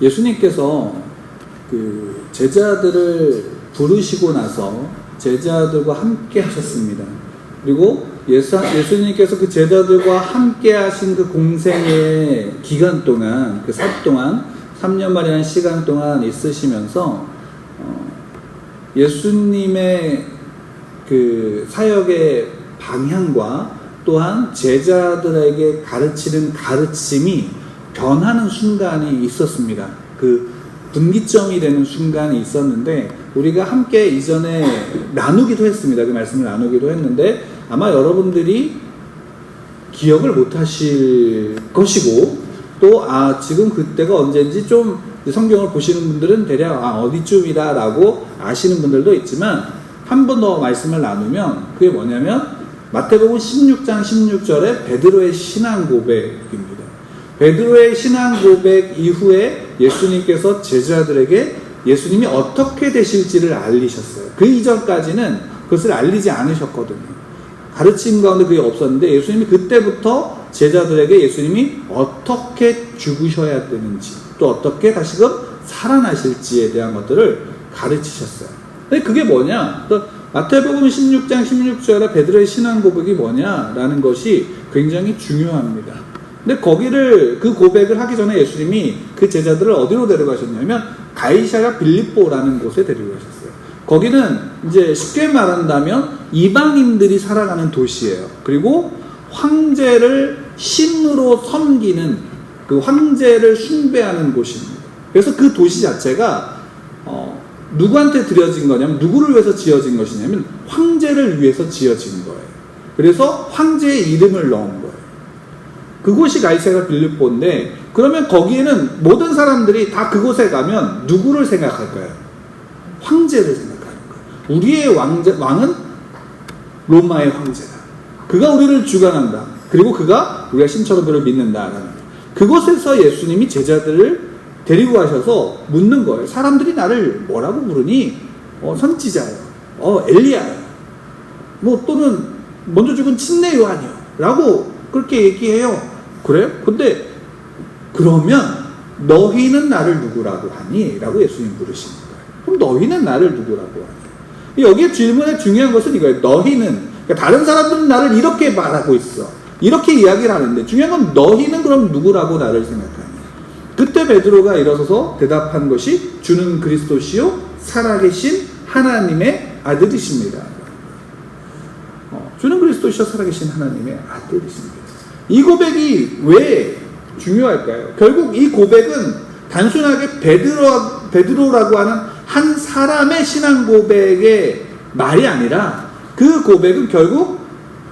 예수님께서 그 제자들을 부르시고 나서 제자들과 함께 하셨습니다. 그리고 예수님께서 그 제자들과 함께 하신 그 공생의 기간 동안, 그 사업 동안, 3년 만이라는 시간 동안 있으시면서 예수님의 그 사역의 방향과 또한 제자들에게 가르치는 가르침이 변하는 순간이 있었습니다. 그 분기점이 되는 순간이 있었는데 우리가 함께 이전에 나누기도 했습니다. 그 말씀을 나누기도 했는데 아마 여러분들이 기억을 못 하실 것이고 또 지금 그때가 언제인지 좀 성경을 보시는 분들은 대략 어디쯤이다 라고 아시는 분들도 있지만 한 번 더 말씀을 나누면 그게 뭐냐면 마태복음 16장 16절에 베드로의 신앙 고백입니다. 베드로의 신앙 고백 이후에 예수님께서 제자들에게 예수님이 어떻게 되실지를 알리셨어요. 그 이전까지는 그것을 알리지 않으셨거든요. 가르침 가운데 그게 없었는데 예수님이 그때부터 제자들에게 예수님이 어떻게 죽으셔야 되는지 또 어떻게 다시금 살아나실지에 대한 것들을 가르치셨어요. 근데 그게 뭐냐? 또 마태복음 16장 16절에 베드로의 신앙 고백이 뭐냐라는 것이 굉장히 중요합니다. 근데 그 고백을 하기 전에 예수님이 그 제자들을 어디로 데려가셨냐면 가이사랴 빌립보라는 곳에 데려가셨어요. 거기는 이제 쉽게 말한다면 이방인들이 살아가는 도시예요. 그리고 황제를 신으로 섬기는 그 황제를 숭배하는 곳입니다. 그래서 그 도시 자체가 누구한테 드려진 거냐면 누구를 위해서 지어진 것이냐면 황제를 위해서 지어진 거예요. 그래서 황제의 이름을 넣은 거예요. 그곳이 가이사랴 빌립보인데 그러면 거기에는 모든 사람들이 다 그곳에 가면 누구를 생각할까요? 황제를 생각하는 거예요. 우리의 왕은 로마의 황제다. 그가 우리를 주관한다. 그리고 그가 우리가 신처럼 그를 믿는다라는 거예요. 그곳에서 예수님이 제자들을 데리고 가셔서 묻는 거예요. 사람들이 나를 뭐라고 부르니? 선지자예요. 엘리야예요. 또는 먼저 죽은 침례 요한이요. 라고 그렇게 얘기해요. 그래요? 근데 그러면 너희는 나를 누구라고 하니? 라고 예수님 물으시는 거예요. 그럼 너희는 나를 누구라고 하니? 여기에 질문의 중요한 것은 이거예요. 너희는 그러니까 다른 사람들은 나를 이렇게 말하고 있어. 이렇게 이야기를 하는데 중요한 건 너희는 그럼 누구라고 나를 생각하니? 그때 베드로가 일어서서 대답한 것이 주는 그리스도시요 살아계신 하나님의 아들이십니다. 주는 그리스도시요 살아계신 하나님의 아들이십니다. 이 고백이 왜 중요할까요? 결국 이 고백은 단순하게 베드로라고 하는 한 사람의 신앙 고백의 말이 아니라 그 고백은 결국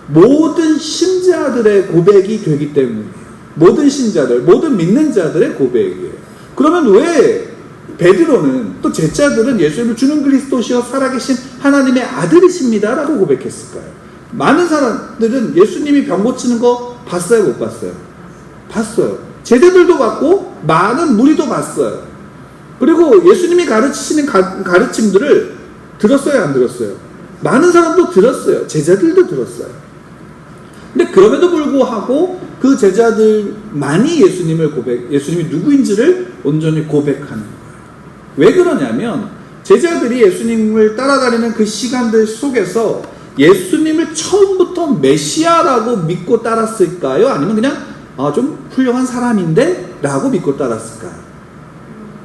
모든 신자들의 고백이 되기 때문이에요. 모든 신자들, 모든 믿는 자들의 고백이에요. 그러면 왜 베드로는 또 제자들은 예수님을 주는 그리스도시여 살아계신 하나님의 아들이십니다 라고 고백했을까요? 많은 사람들은 예수님이 병 고치는 거 봤어요? 못 봤어요? 봤어요. 제자들도 봤고 많은 무리도 봤어요. 그리고 예수님이 가르치시는 가르침들을 들었어요? 안 들었어요? 많은 사람도 들었어요. 제자들도 들었어요. 근데 그럼에도 불구하고 그 제자들만이 예수님이 누구인지를 온전히 고백하는 거예요. 왜 그러냐면 제자들이 예수님을 따라다니는 그 시간들 속에서 예수님을 처음부터 메시아라고 믿고 따랐을까요? 아니면 그냥 좀 훌륭한 사람인데? 라고 믿고 따랐을까요?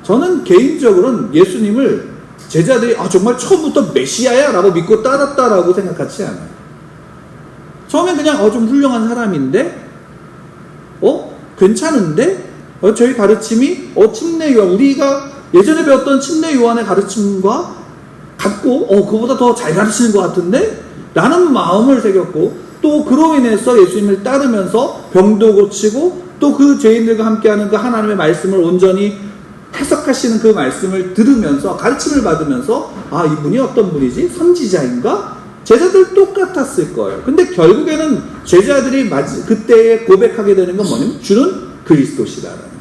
저는 개인적으로는 예수님을 제자들이 정말 처음부터 메시아야? 라고 믿고 따랐다라고 생각하지 않아요. 처음엔 그냥 좀 훌륭한 사람인데? 괜찮은데? 저희 가르침이 침례 요한 우리가 예전에 배웠던 침례 요한의 가르침과 같고 그보다 더 잘 가르치는 것 같은데? 라는 마음을 새겼고 또 그로 인해서 예수님을 따르면서 병도 고치고 또 그 죄인들과 함께하는 그 하나님의 말씀을 온전히 해석하시는 그 말씀을 들으면서 가르침을 받으면서 이분이 어떤 분이지? 선지자인가? 제자들 똑같았을 거예요. 근데 결국에는 제자들이 그때에 고백하게 되는 건 뭐냐면 주는 그리스도시다라는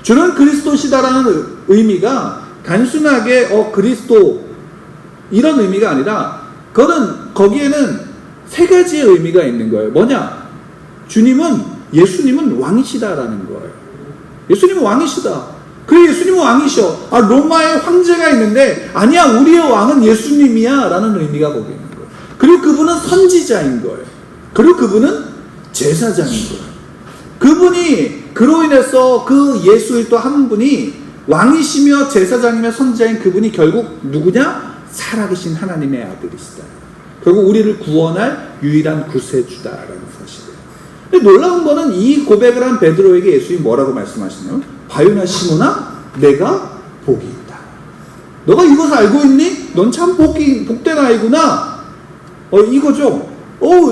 주는 그리스도시다라는 의미가 단순하게 그리스도 이런 의미가 아니라 거기에는 세 가지의 의미가 있는 거예요. 뭐냐? 예수님은 왕이시다라는 거예요. 예수님은 왕이시다. 그래 예수님은 왕이셔. 로마의 황제가 있는데 아니야 우리의 왕은 예수님이야 라는 의미가 거기 있는 거예요. 그리고 그분은 선지자인 거예요. 그리고 그분은 제사장인 거예요. 그분이 그로 인해서 그 예수의 또 한 분이 왕이시며 제사장이며 선지자인 그분이 결국 누구냐? 살아계신 하나님의 아들이시다. 결국 우리를 구원할 유일한 구세주다라는 사실이에요. 근데 놀라운 거는 이 고백을 한 베드로에게 예수님이 뭐라고 말씀하시나요? 바요나 시몬아 내가 복이 있다. 너가 이것을 알고 있니? 넌 참 복된 아이구나. 이거죠.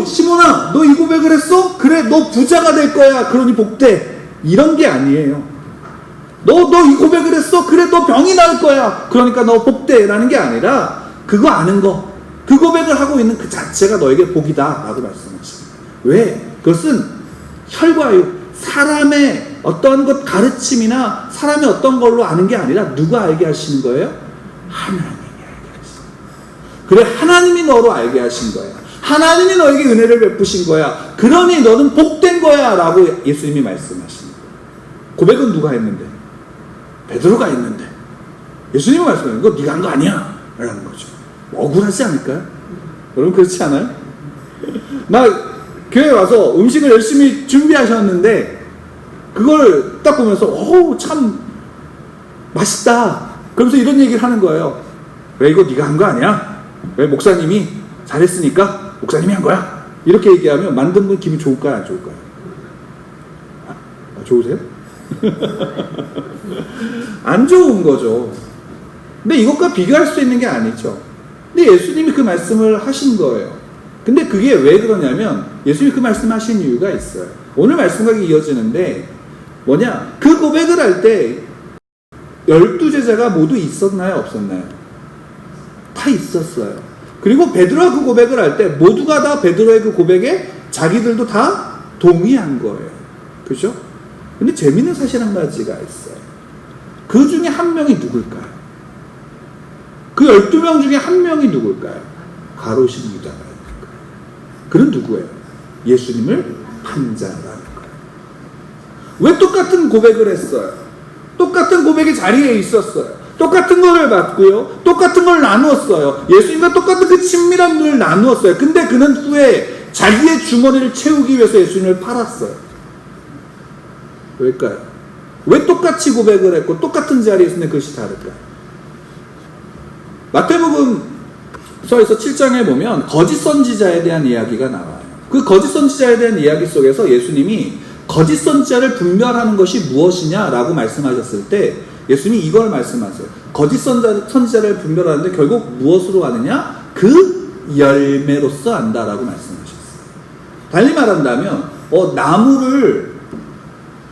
시몬아 너 이 고백을 했어? 그래 너 부자가 될 거야. 그러니 복돼. 이런 게 아니에요. 너 이 고백을 했어? 그래 너 병이 날 거야. 그러니까 너 복돼. 라는 게 아니라 그거 아는 거. 그 고백을 하고 있는 그 자체가 너에게 복이다. 라고 말씀하십니다. 왜? 그것은 혈과육. 사람의 어떤 것 가르침이나 사람의 어떤 걸로 아는 게 아니라 누가 알게 하시는 거예요? 하나님이 알게 하시는 거예요. 그래 하나님이 너로 알게 하신 거예요. 하나님이 너에게 은혜를 베푸신 거야. 그러니 너는 복된 거야 라고 예수님이 말씀하시는 거예요. 고백은 누가 했는데? 베드로가 했는데 예수님이 말씀하시는 거 네가 한 거 아니야 라는 거죠. 억울하지 않을까요? 여러분 그렇지 않아요? 나 교회 와서 음식을 열심히 준비하셨는데 그걸 딱 보면서 참 맛있다. 그러면서 이런 얘기를 하는 거예요. 왜 이거 네가 한 거 아니야? 왜 목사님이 잘했으니까 목사님이 한 거야? 이렇게 얘기하면 만든 분 기분 좋을까요? 안 좋을까요? 좋으세요? 안 좋은 거죠. 근데 이것과 비교할 수 있는 게 아니죠. 근데 예수님이 그 말씀을 하신 거예요. 근데 그게 왜 그러냐면 예수님이 그 말씀하신 이유가 있어요. 오늘 말씀과 이어지는데 뭐냐? 그 고백을 할 때 12제자가 모두 있었나요? 없었나요? 다 있었어요. 그리고 베드로가 그 고백을 할 때 모두가 다 베드로의 그 고백에 자기들도 다 동의한 거예요. 그죠? 근데 재밌는 사실 한 가지가 있어요. 그 중에 한 명이 누굴까요? 그 12명 중에 한 명이 누굴까요? 가롯인 유다가 있는 거예요. 그는 누구예요? 예수님을 판자라는 거예요. 왜 똑같은 고백을 했어요? 똑같은 고백의 자리에 있었어요. 똑같은 것을 받고요. 똑같은 걸 나누었어요. 예수님과 똑같은 그 친밀한 걸 나누었어요. 근데 그는 후에 자기의 주머니를 채우기 위해서 예수님을 팔았어요. 왜일까요? 왜 똑같이 고백을 했고 똑같은 자리에 있는데 그것이 다를까요? 마태복음서에서 7장에 보면 거짓 선지자에 대한 이야기가 나와요. 그 거짓 선지자에 대한 이야기 속에서 예수님이 거짓 선지자를 분별하는 것이 무엇이냐라고 말씀하셨을 때 예수님이 이걸 말씀하세요. 거짓 선지자를 분별하는데 결국 무엇으로 아느냐? 그 열매로서 안다라고 말씀하셨어요. 달리 말한다면 나무를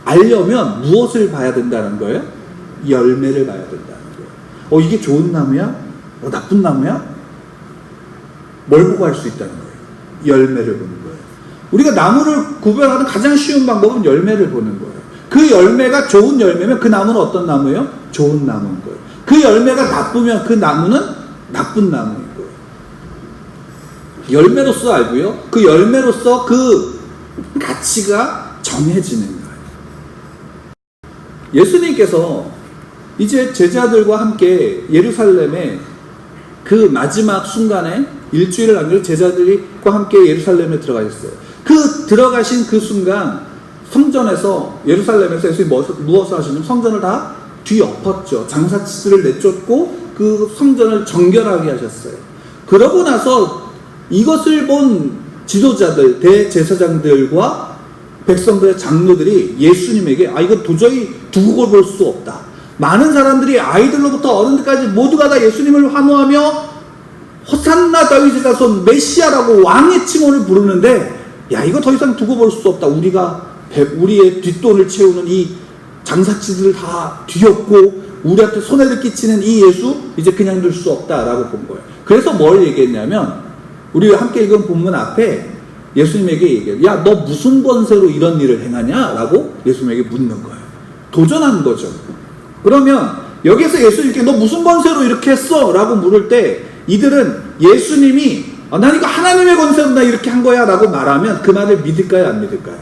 알려면 무엇을 봐야 된다는 거예요? 열매를 봐야 된다는 거예요. 이게 좋은 나무야? 나쁜 나무야? 뭘 보고 알 수 있다는 거예요? 열매를 보는 거예요. 우리가 나무를 구별하는 가장 쉬운 방법은 열매를 보는 거예요. 그 열매가 좋은 열매면 그 나무는 어떤 나무예요? 좋은 나무인 거예요. 그 열매가 나쁘면 그 나무는 나쁜 나무인 거예요. 열매로서 알고요. 그 열매로서 그 가치가 정해지는 거예요. 예수님께서 이제 제자들과 함께 예루살렘에 그 마지막 순간에 일주일을 남겨 제자들과 함께 예루살렘에 들어가셨어요. 그 들어가신 그 순간 성전에서 예루살렘에서 예수님이 무엇을 하시냐면 성전을 다 뒤엎었죠. 장사치들을 내쫓고 그 성전을 정결하게 하셨어요. 그러고 나서 이것을 본 지도자들, 대제사장들과 백성들의 장로들이 예수님에게 이거 도저히 두고 볼 수 없다. 많은 사람들이 아이들로부터 어른들까지 모두가 다 예수님을 환호하며 호산나 다윗의 자손 메시아라고 왕의 칭호를 부르는데 이거 더 이상 두고 볼 수 없다. 우리의 뒷돈을 채우는 이 장사치들을 다 뒤엎고 우리한테 손해를 끼치는 이 예수 이제 그냥 둘 수 없다라고 본 거예요. 그래서 뭘 얘기했냐면 우리가 함께 읽은 본문 앞에 예수님에게 얘기해요. 너 무슨 권세로 이런 일을 행하냐? 라고 예수님에게 묻는 거예요. 도전한 거죠. 그러면 여기서 예수님께 너 무슨 권세로 이렇게 했어? 라고 물을 때 이들은 예수님이 난 이거 하나님의 권세로 나 이렇게 한 거야 라고 말하면 그 말을 믿을까요? 안 믿을까요?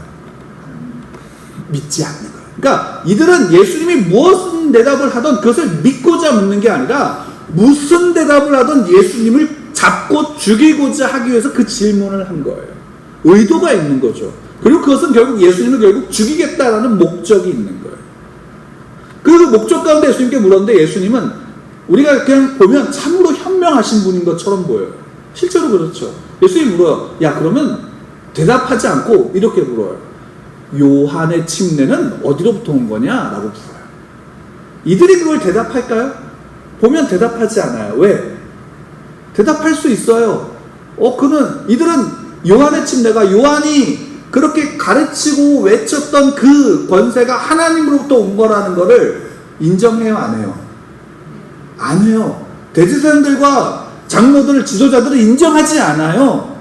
믿지 않는 거예요. 그러니까 이들은 예수님이 무슨 대답을 하던 그것을 믿고자 묻는 게 아니라 무슨 대답을 하던 예수님을 잡고 죽이고자 하기 위해서 그 질문을 한 거예요. 의도가 있는 거죠. 그리고 그것은 결국 예수님을 결국 죽이겠다라는 목적이 있는 거예요. 그 목적 가운데 예수님께 물었는데 예수님은 우리가 그냥 보면 참으로 현명하신 분인 것처럼 보여요. 실제로 그렇죠. 예수님이 물어요. 야, 그러면 대답하지 않고 이렇게 물어요. 요한의 침례는 어디로부터 온 거냐? 라고 물어요. 이들이 그걸 대답할까요? 보면 대답하지 않아요. 왜? 대답할 수 있어요. 이들은 요한의 침례가 요한이 그렇게 가르치고 외쳤던 그 권세가 하나님으로부터 온 거라는 거를 인정해요, 안 해요? 안 해요. 대제사장들과 장로들, 지도자들은 인정하지 않아요.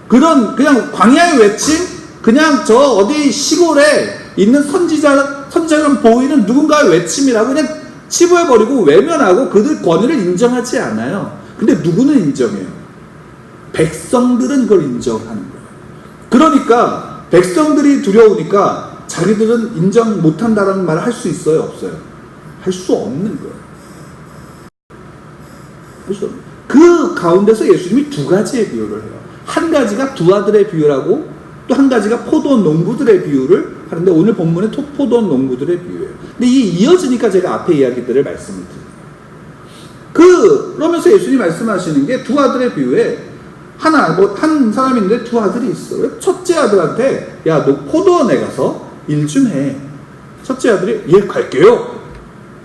그냥 광야의 외침, 그냥 저 어디 시골에 있는 선지자처럼 보이는 누군가의 외침이라고 그냥 치부해버리고 외면하고 그들 권위를 인정하지 않아요. 근데 누구는 인정해요? 백성들은 그걸 인정하는 거예요. 그러니까 백성들이 두려우니까 자기들은 인정 못한다라는 말을 할 수 있어요? 없어요? 할 수 없는 거예요. 그래서 그 가운데서 예수님이 두 가지의 비유를 해요. 한 가지가 두 아들의 비유라고 또 한 가지가 포도원 농부들의 비유를 하는데 오늘 본문에 포도원 농부들의 비유예요. 근데 이 이어지니까 제가 앞에 이야기들을 말씀을 드려요. 그러면서 예수님이 말씀하시는 게 두 아들의 비유에 한 사람인데 두 아들이 있어. 첫째 아들한테 야, 너 포도원에 가서 일 좀 해. 첫째 아들이 예, 갈게요.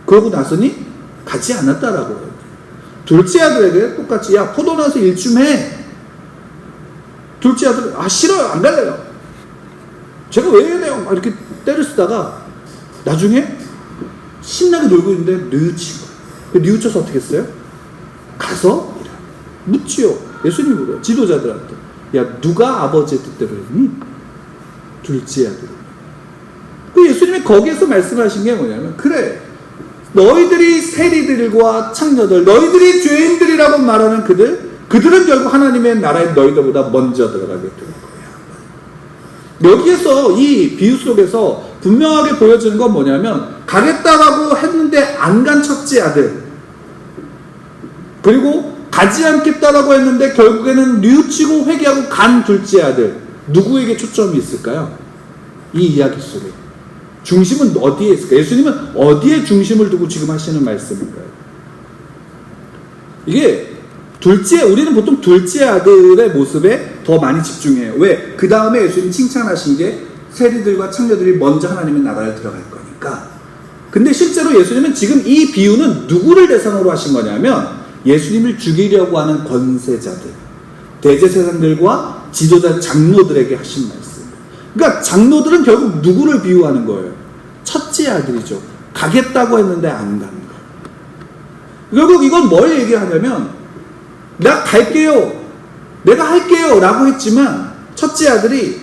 그러고 나서니 가지 않았다라고 해요. 둘째 아들에게 똑같이 야, 포도원에 가서 일 좀 해. 둘째 아들은 싫어요, 안 갈래요. 제가 왜 해야 돼요? 막 이렇게 때를 쓰다가 나중에 신나게 놀고 있는데 뉘우친 거예요. 뉘우쳐서 어떻게 했어요? 가서 묻지요. 예수님이 물어요. 지도자들한테. 야, 누가 아버지의 뜻대로 했니? 둘째 아들. 그 예수님이 거기에서 말씀하신 게 뭐냐면 그래, 너희들이 세리들과 창녀들, 너희들이 죄인들이라고 말하는 그들은 결국 하나님의 나라에 너희들보다 먼저 들어가게 될 거야. 여기에서 이 비유 속에서 분명하게 보여지는 건 뭐냐면 가겠다라고 했는데 안 간 첫째 아들, 그리고 가지 않겠다라고 했는데 결국에는 뉘우치고 회개하고 간 둘째 아들, 누구에게 초점이 있을까요? 이 이야기 속에 중심은 어디에 있을까요? 예수님은 어디에 중심을 두고 지금 하시는 말씀인가요? 이게 우리는 보통 둘째 아들의 모습에 더 많이 집중해요. 왜? 그 다음에 예수님이 칭찬하신 게 세리들과 창녀들이 먼저 하나님의 나라에 들어갈 거니까. 근데 실제로 예수님은 지금 이 비유는 누구를 대상으로 하신 거냐면 예수님을 죽이려고 하는 권세자들, 대제사장들과 지도자 장로들에게 하신 말씀. 그러니까 장로들은 결국 누구를 비유하는 거예요? 첫째 아들이죠. 가겠다고 했는데 안 간 거. 결국 이건 뭘 얘기하냐면 나 갈게요, 내가 할게요 라고 했지만 첫째 아들이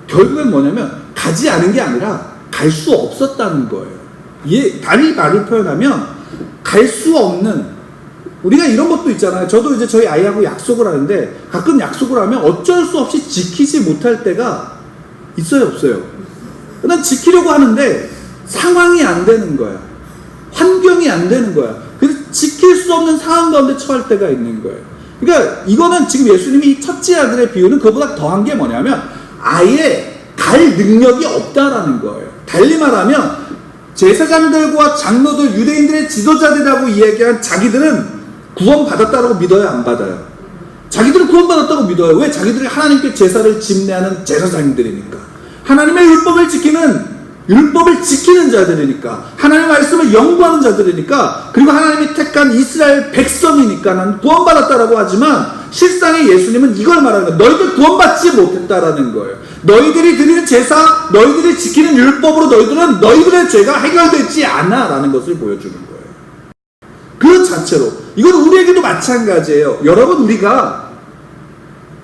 결국엔 뭐냐면 가지 않은 게 아니라 갈 수 없었다는 거예요. 다리 말을 표현하면 갈 수 없는, 우리가 이런 것도 있잖아요. 저도 이제 저희 아이하고 약속을 하는데 가끔 약속을 하면 어쩔 수 없이 지키지 못할 때가 있어요, 없어요? 난 지키려고 하는데 상황이 안 되는 거야. 환경이 안 되는 거야. 그래서 지킬 수 없는 상황 가운데 처할 때가 있는 거예요. 그러니까 이거는 지금 예수님이 첫째 아들의 비유는 그보다 더한 게 뭐냐면 아예 갈 능력이 없다라는 거예요. 달리 말하면 제사장들과 장로들, 유대인들의 지도자들이라고 이야기한 자기들은 구원받았다고 믿어요, 안 받아요? 자기들은 구원받았다고 믿어요. 왜? 자기들이 하나님께 제사를 집례하는 제사장들이니까. 하나님의 율법을 지키는 자들이니까. 하나님의 말씀을 연구하는 자들이니까. 그리고 하나님이 택한 이스라엘 백성이니까 난 구원받았다라고 하지만 실상에 예수님은 이걸 말하는 거예요. 너희들 구원받지 못했다라는 거예요. 너희들이 드리는 제사, 너희들이 지키는 율법으로 너희들의 죄가 해결되지 않아 라는 것을 보여주는 거예요. 그 자체로 이건 우리에게도 마찬가지예요. 여러분,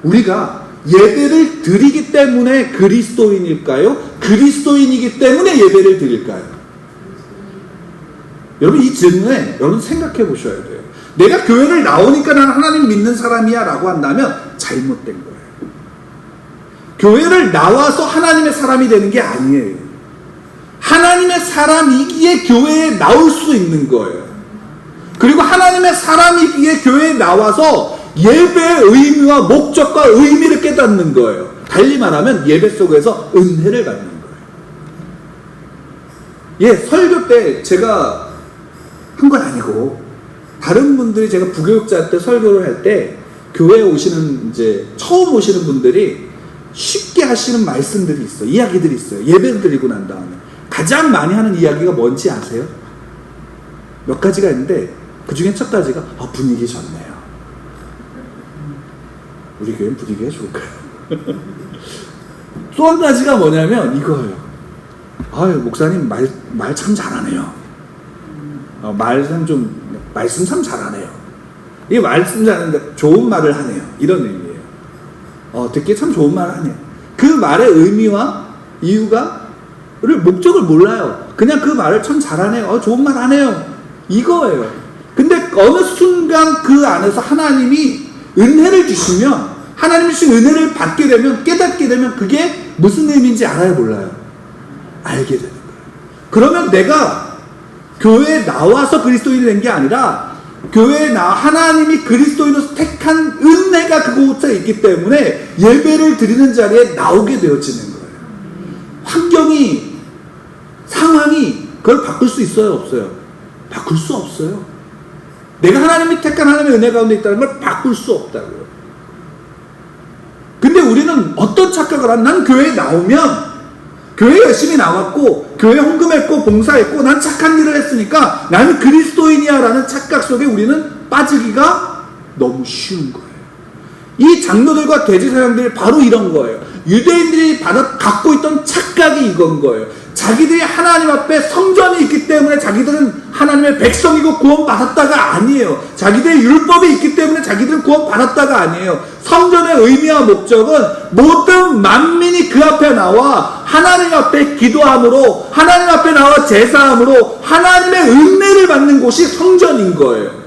우리가 예배를 드리기 때문에 그리스도인일까요? 그리스도인이기 때문에 예배를 드릴까요? 여러분, 이 질문에 여러분 생각해 보셔야 돼요. 내가 교회를 나오니까 난 하나님 믿는 사람이야 라고 한다면 잘못된 거예요. 교회를 나와서 하나님의 사람이 되는 게 아니에요. 하나님의 사람이기에 교회에 나올 수 있는 거예요. 그리고 하나님의 사람이기에 교회에 나와서 예배의 의미와 목적과 의미를 깨닫는 거예요. 달리 말하면 예배 속에서 은혜를 받는 거예요. 예, 설교 때 제가 한 건 아니고 다른 분들이 제가 부교육자 때 설교를 할 때 교회에 오시는 이제 처음 오시는 분들이 쉽게 하시는 말씀들이 있어요. 이야기들이 있어요. 예배를 드리고 난 다음에 가장 많이 하는 이야기가 뭔지 아세요? 몇 가지가 있는데 그 중에 첫 가지가 분위기 좋네요. 우리 교회는 분위기가 좋을까요? 또 한 가지가 뭐냐면 이거예요. 목사님 말 참 잘하네요. 말씀 참 잘하네요. 이 말씀 잘하는데 좋은 말을 하네요. 이런 의미예요. 듣기에 참 좋은 말을 하네요. 그 말의 의미와 목적을 몰라요. 그냥 그 말을 참 잘하네요. 좋은 말 하네요. 이거예요. 근데 어느 순간 그 안에서 하나님이 은혜를 주시면, 하나님이 주신 은혜를 받게 되면, 깨닫게 되면 그게 무슨 의미인지 알아요, 몰라요? 알게 되는 거예요. 그러면 내가 교회에 나와서 그리스도인이 된 게 아니라 교회에 하나님이 그리스도인으로서 택한 은혜가 그곳에 있기 때문에 예배를 드리는 자리에 나오게 되어지는 거예요. 환경이, 상황이 그걸 바꿀 수 있어요, 없어요? 바꿀 수 없어요. 내가 하나님이 택한 하나님의 은혜 가운데 있다는 걸 바꿀 수 없다고요. 근데 우리는 어떤 착각을 하면, 난 교회에 나오면 교회 열심히 나왔고 교회 헌금했고 봉사했고 난 착한 일을 했으니까 나는 그리스도인이야 라는 착각 속에 우리는 빠지기가 너무 쉬운 거예요. 이 장로들과 대제사장들이 바로 이런 거예요. 유대인들이 갖고 있던 착각이 이건 거예요. 자기들이 하나님 앞에 성전이 있기 때문에 자기들은 하나님의 백성이고 구원받았다가 아니에요. 자기들의 율법이 있기 때문에 자기들은 구원받았다가 아니에요. 성전의 의미와 목적은 모든 만민이 그 앞에 나와 하나님 앞에 기도함으로, 하나님 앞에 나와 제사함으로 하나님의 은혜를 받는 곳이 성전인 거예요.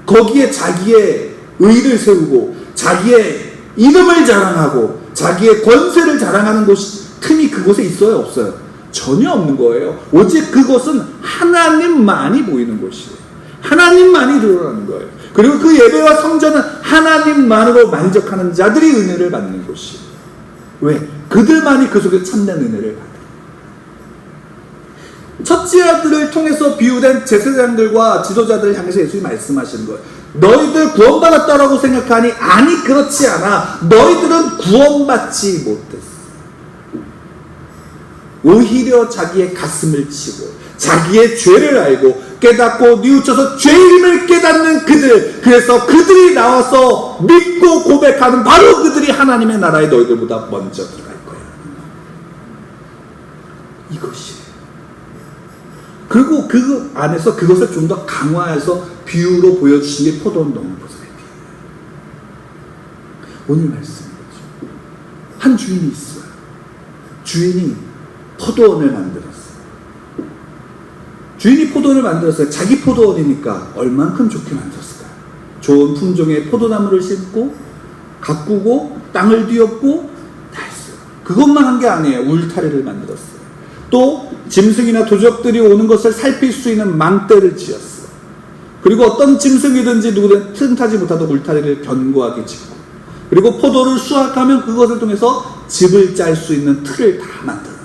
거기에 자기의 의를 세우고 자기의 이름을 자랑하고 자기의 권세를 자랑하는 틈이 그곳에 있어요, 없어요? 전혀 없는 거예요. 오직 그곳은 하나님만이 보이는 곳이에요. 하나님만이 드러나는 거예요. 그리고 그 예배와 성전은 하나님만으로 만족하는 자들이 은혜를 받는 곳이에요. 왜? 그들만이 그 속에 참된 은혜를 받아요. 첫째 아들을 통해서 비유된 제사장들과 지도자들을 향해서 예수님이 말씀하시는 거예요. 너희들 구원받았다라고 생각하니? 아니, 그렇지 않아. 너희들은 구원받지 못했어. 오히려 자기의 가슴을 치고 자기의 죄를 알고 깨닫고 뉘우쳐서 죄임을 깨닫는 그들, 그래서 그들이 나와서 믿고 고백하는 바로 그들이 하나님의 나라에 너희들보다 먼저 들어갈 거야. 이것이에요. 그리고 그 안에서 그것을 좀 더 강화해서 비유로 보여주신 게 포도원 농부들의 비유. 오늘 말씀이죠. 한 주인이 있어요. 주인이 포도원을 만들었어요. 주인이 포도원을 만들었어요. 자기 포도원이니까 얼만큼 좋게 만들었을까요? 좋은 품종의 포도나무를 심고 가꾸고 땅을 뒤엎고 다 했어요. 그것만 한 게 아니에요. 울타리를 만들었어요. 또 짐승이나 도적들이 오는 것을 살필 수 있는 망대를 지었어요. 그리고 어떤 짐승이든지 누구든 틈타지 못하도록 울타리를 견고하게 짓고, 그리고 포도를 수확하면 그것을 통해서 집을 짤 수 있는 틀을 다 만들어놨어요.